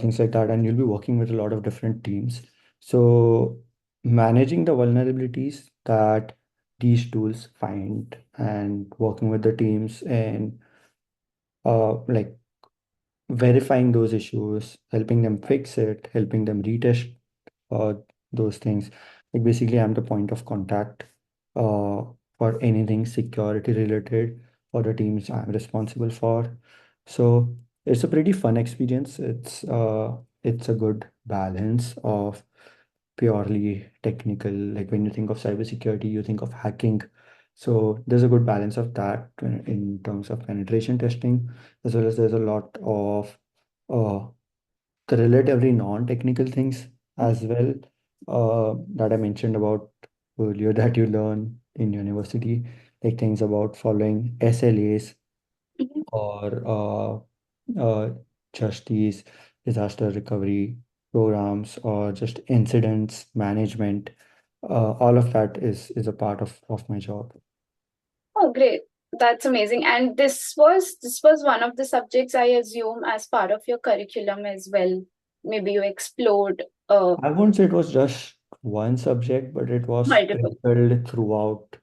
things like that, and you'll be working with a lot of different teams. So managing the vulnerabilities that these tools find and working with the teams and like verifying those issues, helping them fix it, helping them retest uh, those things. Like basically, I'm the point of contact for anything security related for the teams I'm responsible for. So it's a pretty fun experience. It's a good balance of purely technical. Like when you think of cybersecurity, you think of hacking. So there's a good balance of that in terms of penetration testing, as well as there's a lot of uh, the relatively non-technical things as well that I mentioned about earlier that you learn in university, like things about following SLAs Mhm. or just these disaster recovery programs or just incidents management. All of that is a part of my job. Oh, great. That's amazing. And this was one of the subjects I assume as part of your curriculum as well. Maybe you explored I won't say it was just one subject, but it was multiple. sprinkled throughout.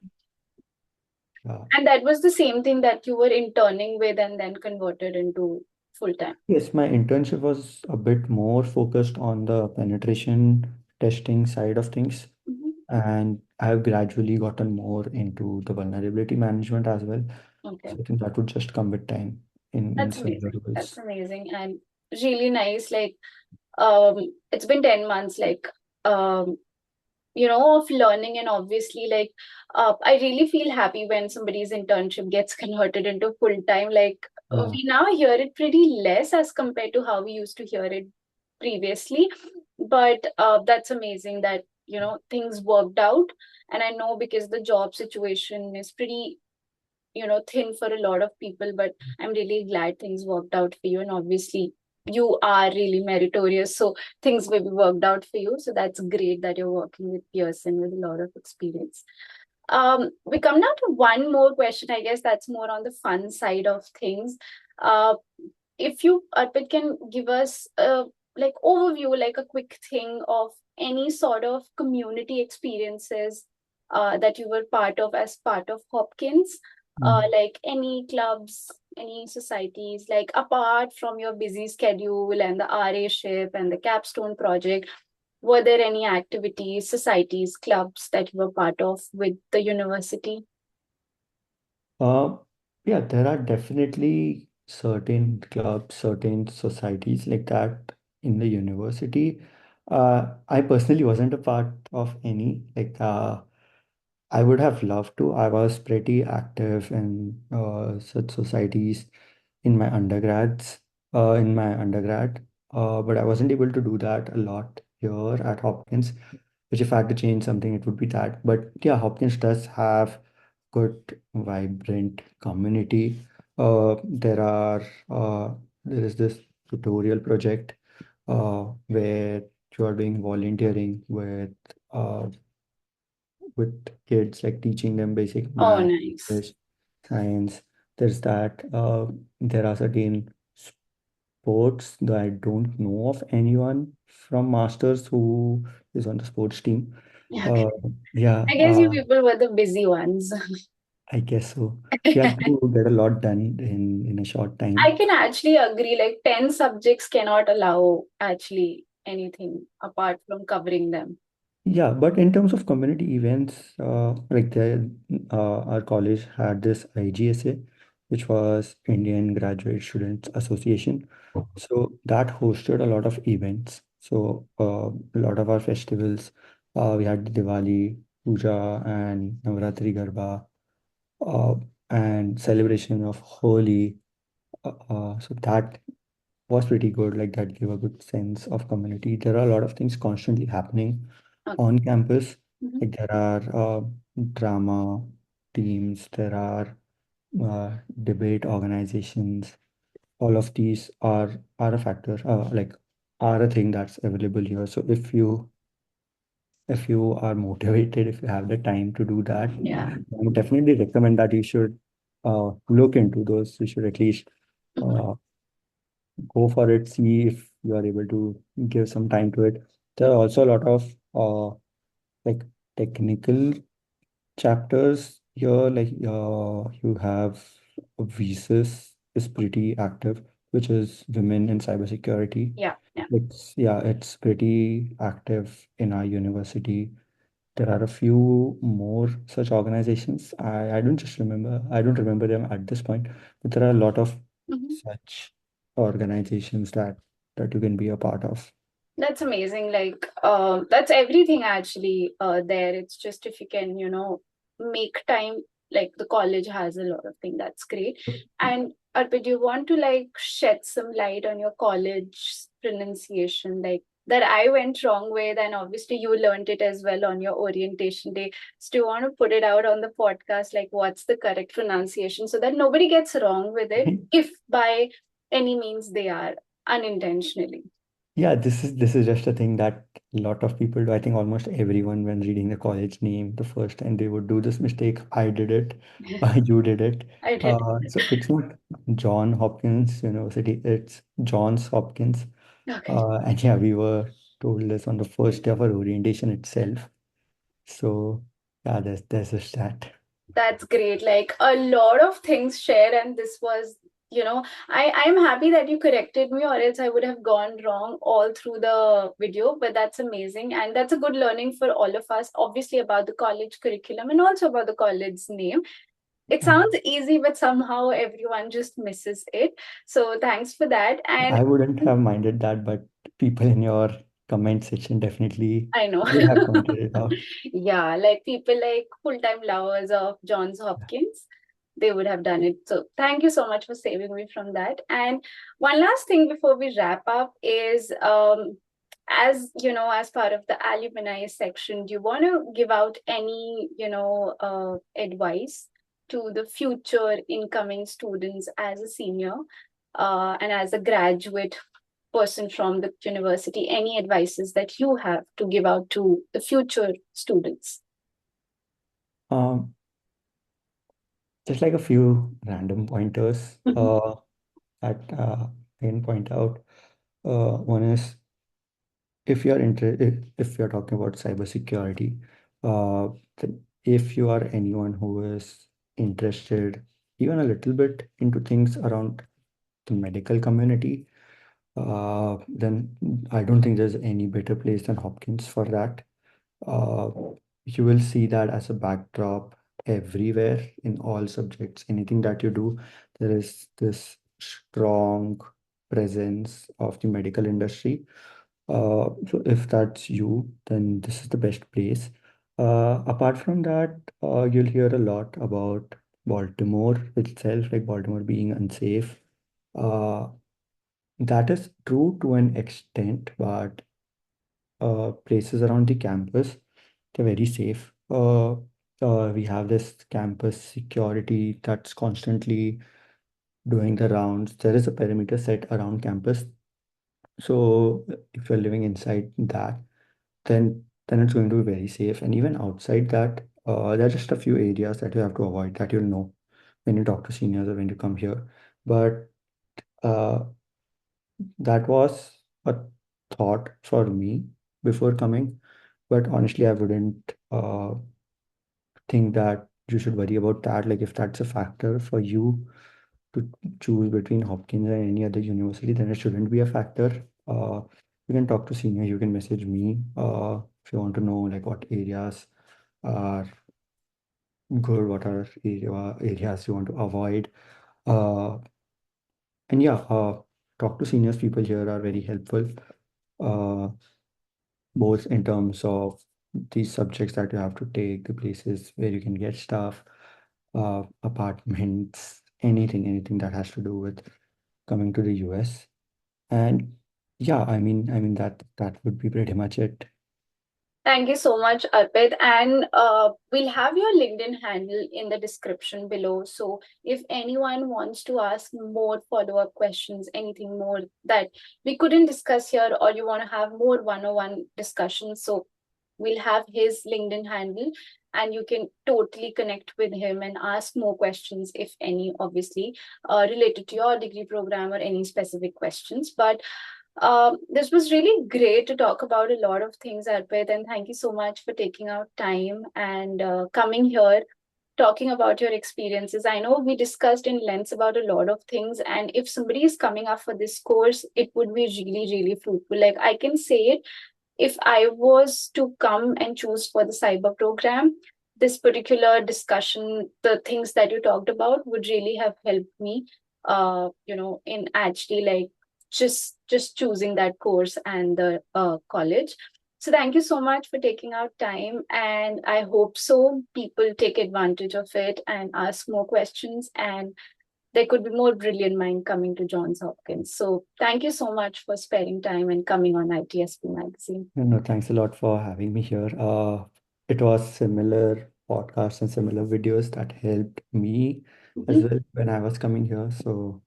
And that was the same thing that you were interning with and then converted into full time. Yes, my internship was a bit more focused on the penetration testing side of things, Mhm. and I have gradually gotten more into the vulnerability management as well. Okay. So I think that would just come with time in That's similar amazing. That's roles. amazing and really nice. Like, it's been 10 months, like, um, of learning, and obviously, like, I really feel happy when somebody's internship gets converted into full time. Like, Yeah. we now hear it pretty less as compared to how we used to hear it previously. But that's amazing that, things worked out. And I know because the job situation is pretty thin for a lot of people, but I'm really glad things worked out for you. And obviously, you are really meritorious, so things will be worked out for you. So that's great that you're working with Pearson with a lot of experience. We come now to one more question. I guess that's more on the fun side of things. Uh, if you, Arpit, can give us a like overview, like a quick thing of any sort of community experiences that you were part of as part of Hopkins, Mm. like any clubs, any societies, like apart from your busy schedule and the RA ship and the capstone project, were there any activities, societies, clubs that you were part of with the university? Uh, yeah, there are definitely certain clubs, certain societies like that in the university. I personally wasn't a part of any. I would have loved to. I was pretty active in such societies in my in my undergrad, but I wasn't able to do that a lot here at Hopkins. Which if I had to change something, it would be that. But yeah, Hopkins does have good, vibrant community. There there is this tutorial project where you are doing volunteering uh, with kids, like teaching them basic Oh, math, nice. English, science. There's that. There are certain sports that I don't know of anyone from Masters who is on the sports team. Okay. Uh, yeah, I guess you people were the busy ones. I guess so. You have to get a lot done in a short I time. can actually agree, like 10 subjects cannot allow actually anything apart from covering them. Yeah, but in terms of community events, our college had this IGSA, which was Indian Graduate Students Association. So that hosted a lot of events. So a lot of our festivals, we had Diwali, Puja, and Navratri Garba, uh, and celebration of Holi. So that was pretty good. Like that gave a good sense of community. There are a lot of things constantly happening Okay. on campus. Mhm. Like there are drama teams, there are debate organizations. All of these are a factor, are a thing that's available here. So if you are motivated, if you have the time to do that, Yeah. I would definitely recommend that you should look into those. You should at least Mhm. uh, go for it, see if you are able to give some time to it. There are also a lot of like technical chapters here, you have VSIS is pretty active, which is Women in Cybersecurity. Yeah. Yeah. It's pretty active in our university. There are a few more such organizations. I don't remember them at this point, but there are a lot of Mhm. such organizations that you can be a part of. That's amazing. Like, that's everything actually there. It's just if you can, make time, like the college has a lot of things. That's great. And Arpit, do you want to like shed some light on your college pronunciation, like that I went wrong with, and obviously you learned it as well on your orientation day. So do you want to put it out on the podcast, like what's the correct pronunciation so that nobody gets wrong with it, if by any means they are unintentionally? Yeah, this is just a thing that a lot of people do. I think almost everyone, when reading the college name the first time, they would do this mistake. I did it. You did it. I did. So it's not John Hopkins University. It's Johns Hopkins. Okay. And yeah, we were told this on the first day of our orientation itself. So yeah, there's just that. That's great. Like a lot of things share, and this was, I'm happy that you corrected me, or else I would have gone wrong all through the video. But that's amazing, and that's a good learning for all of us. Obviously, about the college curriculum and also about the college's name. It Yeah. sounds easy, but somehow everyone just misses it. So thanks for that. And I wouldn't have minded that, but people in your comment section definitely I know. would have pointed it out. Yeah, like people like full-time lovers of Johns Hopkins, they would have done it. So thank you so much for saving me from that. And one last thing before we wrap up is as you know, as part of the alumni section, do you want to give out any, advice to the future incoming students as a senior and as a graduate person from the university, any advices that you have to give out to the future students? Um, just like a few random pointers Mhm. that I can point out. One is if you're talking about cybersecurity, if you are anyone who is interested even a little bit into things around the medical community, then I don't think there's any better place than Hopkins for that. Uh, you will see that as a backdrop everywhere in all subjects. Anything that you do, there is this strong presence of the medical industry. So if that's you, then this is the best place. Apart from that, you'll hear a lot about Baltimore itself, like Baltimore being unsafe. Uh, that is true to an extent, but places around the campus, they're very safe. We have this campus security that's constantly doing the rounds. There is a perimeter set around campus. So if you're living inside that, then it's going to be very safe. And even outside that, there are just a few areas that you have to avoid that you'll know when you talk to seniors or when you come here. But uh, that was a thought for me before coming. But honestly, I wouldn't think that you should worry about that. Like if that's a factor for you to choose between Hopkins and any other university, then it shouldn't be a factor. You can talk to senior, you can message me. if you want to know like what areas are good, what are areas you want to avoid. Uh, and yeah, talk to seniors. People here are very helpful, uh, both in terms of these subjects that you have to take, the places where you can get stuff, apartments, anything that has to do with coming to the US. And yeah, I mean that would be pretty much it. Thank you so much, Arpit. And we'll have your LinkedIn handle in the description below. So if anyone wants to ask more follow-up questions, anything more that we couldn't discuss here, or you want to have more one-on-one discussions, so we'll have his LinkedIn handle and you can totally connect with him and ask more questions, if any, obviously, related to your degree program or any specific questions. But this was really great to talk about a lot of things, Arpit, and thank you so much for taking out time and coming here, talking about your experiences. I know we discussed in length about a lot of things, and if somebody is coming up for this course, it would be really, really fruitful. Like I can say it, if I was to come and choose for the cyber program, this particular discussion, the things that you talked about would really have helped me, in actually like just choosing that course and the college. So thank you so much for taking out time, and I hope so people take advantage of it and ask more questions, and there could be more brilliant mind coming to Johns Hopkins. So thank you so much for sparing time and coming on ITSP Magazine. No, thanks a lot for having me here. It was similar podcasts and similar videos that helped me as Mhm. well when I was coming here. So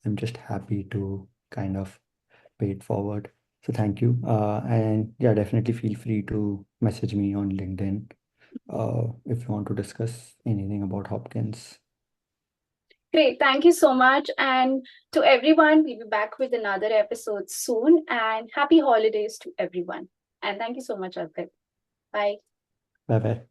I'm just happy to kind of pay it forward. So thank you. And yeah, definitely feel free to message me on LinkedIn if you want to discuss anything about Hopkins. Great. Thank you so much. And to everyone, we'll be back with another episode soon. And happy holidays to everyone. And thank you so much, Arpit. Bye. Bye bye.